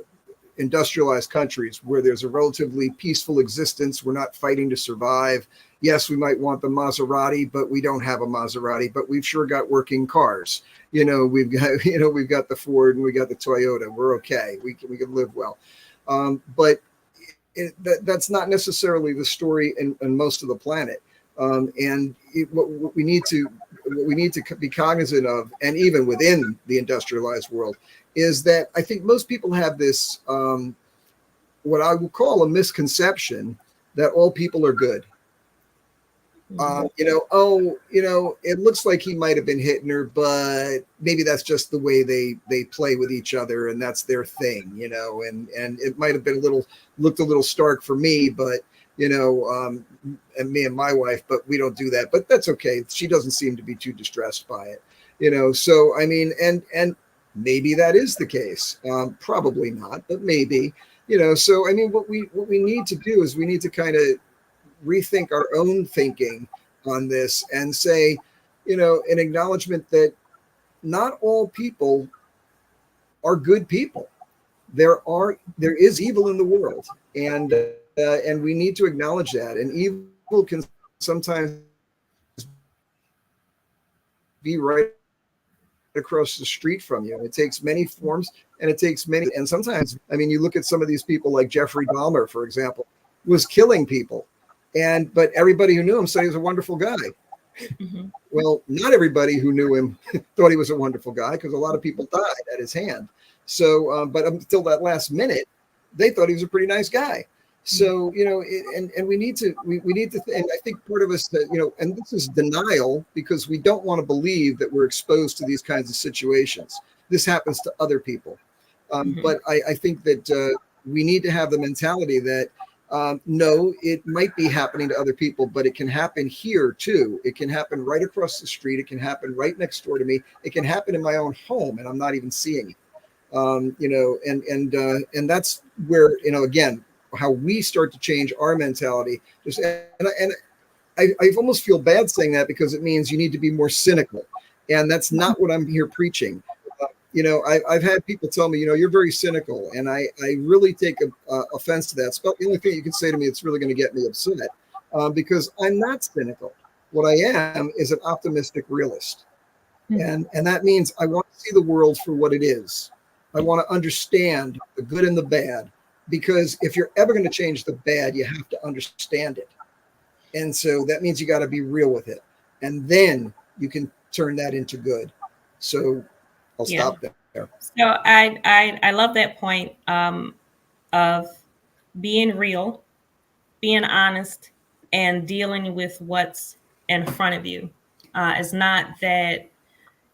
industrialized countries where there's a relatively peaceful existence, we're not fighting to survive. Yes, we might want the Maserati, but we don't have a Maserati, but we've sure got working cars. We've got the Ford and we got the Toyota. We're okay. We can live well. But that's not necessarily the story in most of the planet. What we need to be cognizant of, and even within the industrialized world, is that I think most people have this what I will call a misconception that all people are good. It looks like he might have been hitting her, but maybe that's just the way they play with each other, and that's their thing, and it might have been looked a little stark for me, but and me and my wife, but we don't do that, but that's okay. She doesn't seem to be too distressed by it, so I mean, and maybe that is the case. Probably not, but maybe, so I mean, what we need to do is we need to kind of rethink our own thinking on this and say, an acknowledgement that not all people are good people. There is evil in the world, and we need to acknowledge that. And evil can sometimes be right across the street from you. It takes many forms, and sometimes, I mean, you look at some of these people like Jeffrey Dahmer, for example, was killing people. But everybody who knew him said he was a wonderful guy. Mm-hmm. Well, not everybody who knew him thought he was a wonderful guy, because a lot of people died at his hand. So, but until that last minute, they thought he was a pretty nice guy. So, and we need to, and I think part of us that, and this is denial, because we don't want to believe that we're exposed to these kinds of situations. This happens to other people. But I think that we need to have the mentality that, no, it might be happening to other people, but it can happen here too. It can happen right across the street. It can happen right next door to me. It can happen in my own home, and I'm not even seeing it. And that's where, again, how we start to change our mentality. I almost feel bad saying that, because it means you need to be more cynical, and that's not what I'm here preaching. I've had people tell me, you're very cynical, and I really take offense to that. It's about the only thing you can say to me that's really going to get me upset, because I'm not cynical. What I am is an optimistic realist, and that means I want to see the world for what it is. I want to understand the good and the bad, because if you're ever going to change the bad, you have to understand it, and so that means you got to be real with it, and then you can turn that into good. So I'll stop there. So I love that point of being real, being honest, and dealing with what's in front of you. It's not that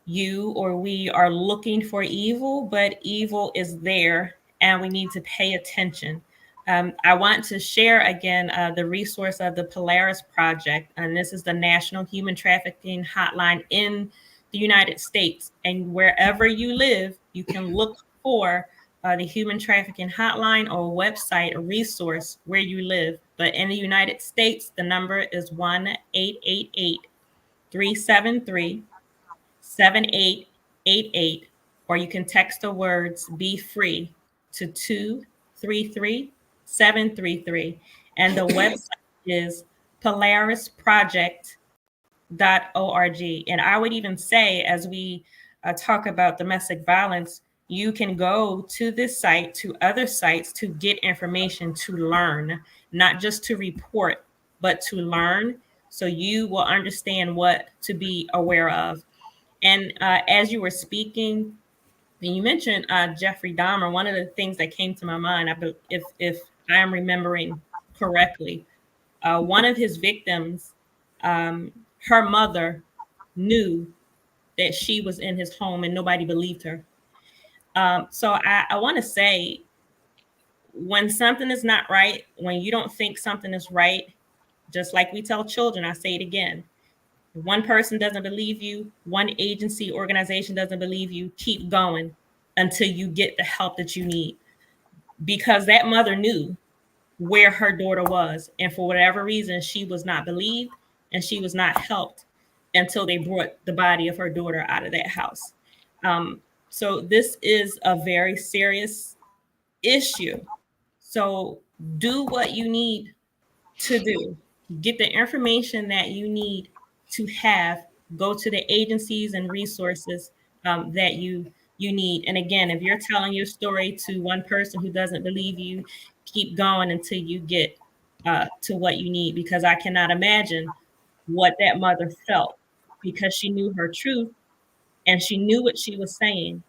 you or we are looking for evil, but evil is there, and we need to pay attention. I want to share again the resource of the Polaris Project, and this is the National Human Trafficking Hotline in the United States. And wherever you live, you can look for the Human Trafficking Hotline or website, a resource where you live. But in the United States, the number is 1-888-373-7888, or you can text the words "Be Free" to 233-733. And the website is polarisproject.org. And I would even say, as we talk about domestic violence, you can go to this site, to other sites, to get information, to learn, not just to report, but to learn, so you will understand what to be aware of. And as you were speaking, and you mentioned Jeffrey Dahmer, one of the things that came to my mind, if I am remembering correctly, one of his victims, her mother knew that she was in his home and nobody believed her. So I want to say, when something is not right, when you don't think something is right, just like we tell children, I say it again, One person doesn't believe you, one agency, organization doesn't believe you, keep going until you get the help that you need. Because that mother knew where her daughter was. And for whatever reason, she was not believed and she was not helped until they brought the body of her daughter out of that house. So this is a very serious issue. So do what you need to do. Get the information that you need to have. Go to the agencies and resources that you need. And again, if you're telling your story to one person who doesn't believe you, keep going until you get to what you need. Because I cannot imagine what that mother felt, because she knew her truth and she knew what she was saying,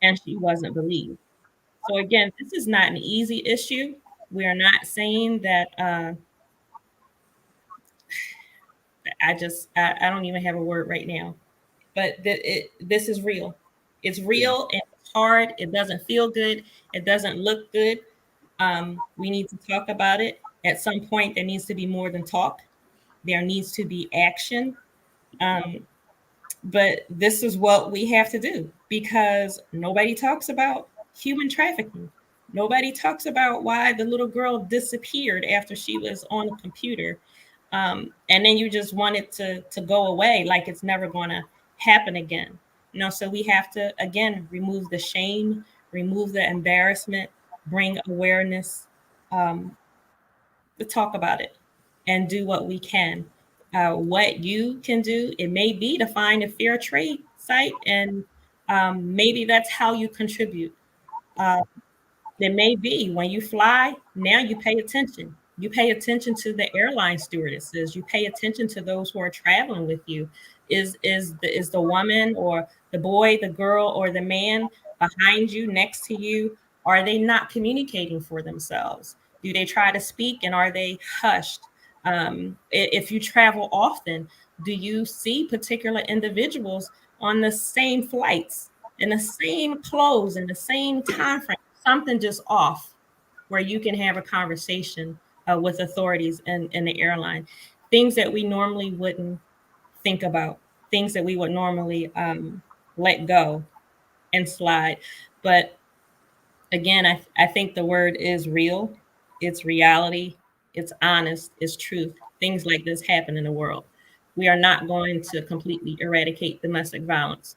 and she wasn't believed. So again, this is not an easy issue. We are not saying that. I don't even have a word right now, but this is real. It's Yeah. real and it's hard. It doesn't feel good. It doesn't look good. We need to talk about it. At some point, there needs to be more than talk. There needs to be action. Um, but this is what we have to do, because nobody talks about human trafficking. Nobody talks about why the little girl disappeared after she was on the computer. And then you just want it to go away, like it's never going to happen again. So we have to, again, remove the shame, remove the embarrassment, bring awareness, um, to talk about it and do what we can. What you can do, it may be to find a fair trade site, and maybe that's how you contribute. Uh, it may be when you fly, now you pay attention. You pay attention to the airline stewardesses. You pay attention to those who are traveling with you. Is the woman or the boy, the girl or the man behind you, next to you, are they not communicating for themselves? Do they try to speak and are they hushed? If you travel often, do you see particular individuals on the same flights, in the same clothes, in the same time frame? Something just off, where you can have a conversation with authorities in the airline. Things that we normally wouldn't think about, things that we would normally let go and slide. But again, I think the word is real, it's reality, it's honest, it's truth. Things like this happen in the world. We are not going to completely eradicate domestic violence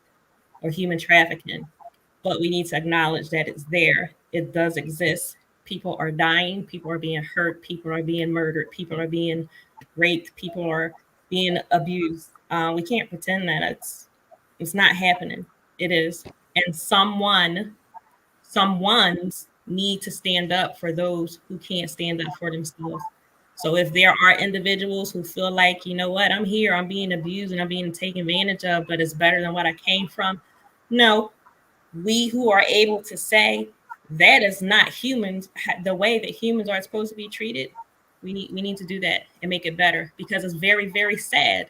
or human trafficking, but we need to acknowledge that it's there. It does exist. People are dying. People are being hurt. People are being murdered. People are being raped. People are being abused. We can't pretend that it's not happening. It is, and someone's need to stand up for those who can't stand up for themselves. So if there are individuals who feel like, you know what, I'm here, I'm being abused and I'm being taken advantage of, but it's better than what I came from. No, we who are able to say that is not humans, the way that humans are supposed to be treated, we need to do that and make it better, because it's very, very sad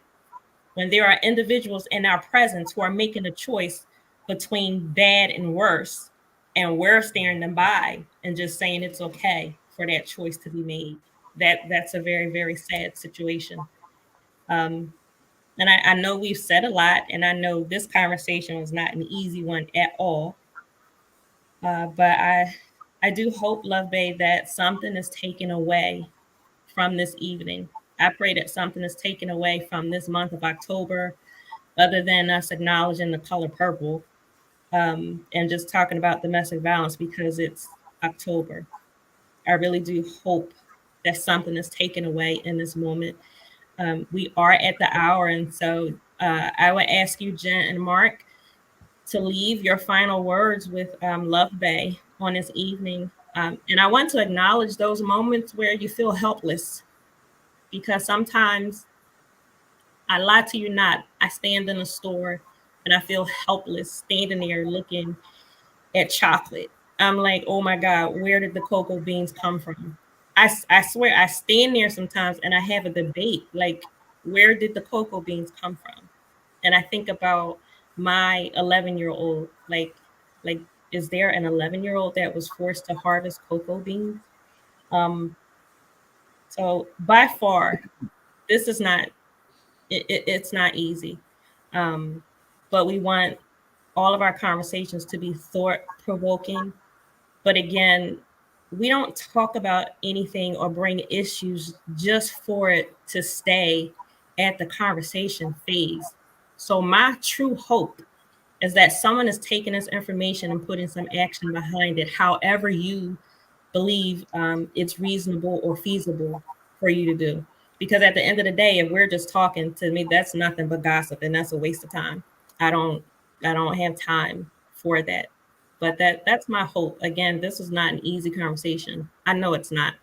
when there are individuals in our presence who are making a choice between bad and worse, and we're staring them by and just saying it's okay for that choice to be made. That's a very, very sad situation. um, and I know we've said a lot, and I know this conversation was not an easy one at all. But I do hope, Love Bay, that something is taken away from this evening. I pray that something is taken away from this month of October, other than us acknowledging the color purple, and just talking about domestic violence because it's October. I really do hope that something is taken away in this moment. We are at the hour, and so I would ask you, Jen and Mark, to leave your final words with Love Bay on this evening. And I want to acknowledge those moments where you feel helpless, because sometimes, I lie to you not, I stand in a store and I feel helpless standing there looking at chocolate. I'm like, oh my God, where did the cocoa beans come from? I swear, I stand there sometimes and I have a debate like, where did the cocoa beans come from? And I think about my 11-year-old, like, is there an 11-year-old that was forced to harvest cocoa beans? Um, so by far, this is not It's not easy. Um, but we want all of our conversations to be thought provoking. But again, we don't talk about anything or bring issues just for it to stay at the conversation phase. So, my true hope is that someone is taking this information and putting some action behind it, however you believe it's reasonable or feasible for you to do. Because at the end of the day, if we're just talking, to me, that's nothing but gossip, and that's a waste of time. I don't, I don't have time for that. But that's my hope. Again, this is not an easy conversation. I know it's not.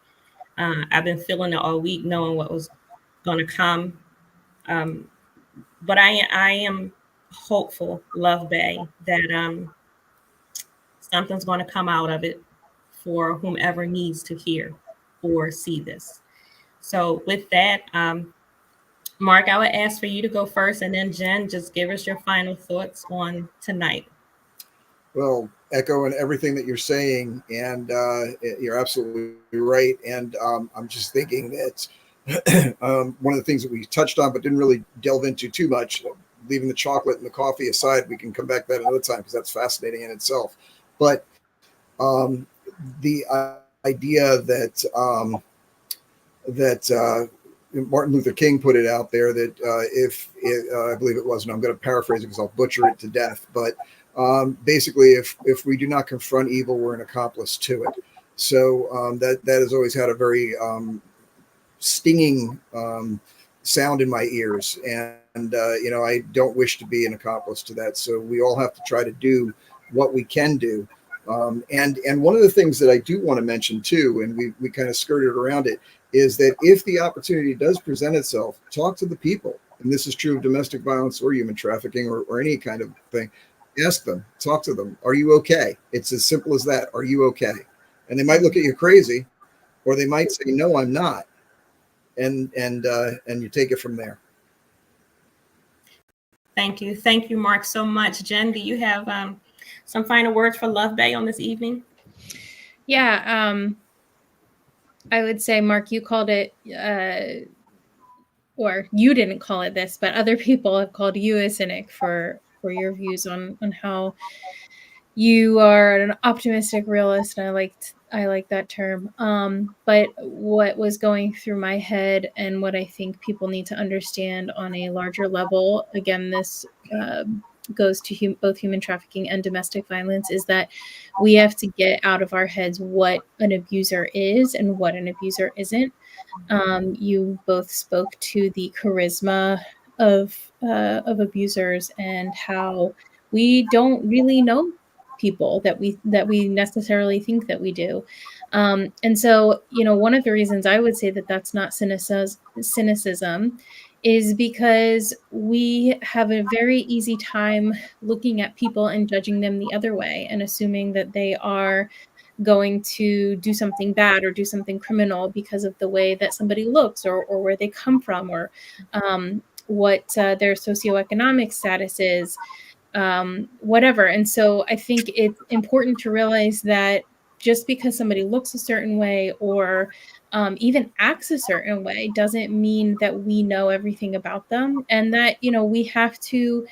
I've been feeling it all week, knowing what was going to come. Um, but I am hopeful, Love Bay, that something's going to come out of it for whomever needs to hear or see this. So with that, Mark, I would ask for you to go first, and then Jen, just give us your final thoughts on tonight. Well, echoing everything that you're saying, and you're absolutely right. And I'm just thinking that one of the things that we touched on but didn't really delve into too much, leaving the chocolate and the coffee aside, we can come back to that another time because that's fascinating in itself. But the idea that Martin Luther King put it out there that I believe it was, and I'm going to paraphrase it because I'll butcher it to death, but basically, if we do not confront evil, we're an accomplice to it. So that has always had a very stinging sound in my ears, and I don't wish to be an accomplice to that. So we all have to try to do what we can do. And one of the things that I do want to mention too, and we kind of skirted around it, is that if the opportunity does present itself, talk to the people. And this is true of domestic violence or human trafficking or any kind of thing. Ask them, talk to them. Are you okay? It's as simple as that. Are you okay? And they might look at you crazy, or they might say, no, I'm not. And you take it from there. Thank you, Mark, so much. Jen, do you have some final words for Love Bay on this evening? Yeah, I would say, Mark, you called it, or you didn't call it this, but other people have called you a cynic for your views on how you are an optimistic realist, and I like that term. But what was going through my head, and what I think people need to understand on a larger level, again, this goes to both human trafficking and domestic violence, is that we have to get out of our heads what an abuser is and what an abuser isn't. You both spoke to the charisma of abusers and how we don't really know people that we necessarily think that we do. And so, one of the reasons I would say that that's not cynicism is because we have a very easy time looking at people and judging them the other way and assuming that they are going to do something bad or do something criminal because of the way that somebody looks or where they come from or what their socioeconomic status is, whatever. And so I think it's important to realize that just because somebody looks a certain way or even acts a certain way doesn't mean that we know everything about them, and that we have to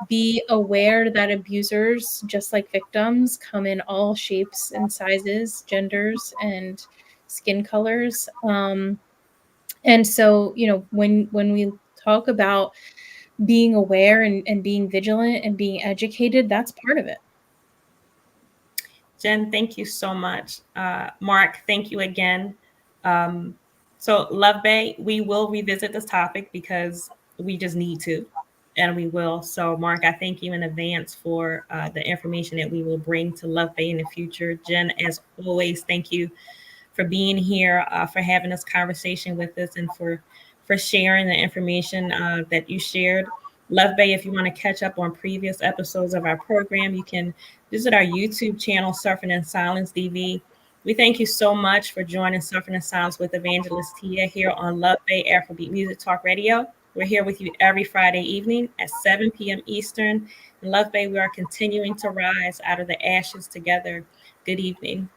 be aware that abusers, just like victims, come in all shapes and sizes, genders, and skin colors. And so when we talk about being aware and being vigilant and being educated, that's part of it. Jen, thank you so much. Mark, thank you again. So Love Bay, we will revisit this topic because we just need to, and we will. So Mark, I thank you in advance for the information that we will bring to Love Bay in the future. Jen, as always, thank you for being here, for having this conversation with us, and for sharing the information that you shared. Love Bay, if you want to catch up on previous episodes of our program, you can visit our YouTube channel, Surfing in Silence DV. We thank you so much for joining Surfing in Silence with Evangelist Tia here on Love Bay Afrobeat Music Talk Radio. We're here with you every Friday evening at 7 p.m. Eastern. In Love Bay, we are continuing to rise out of the ashes together. Good evening.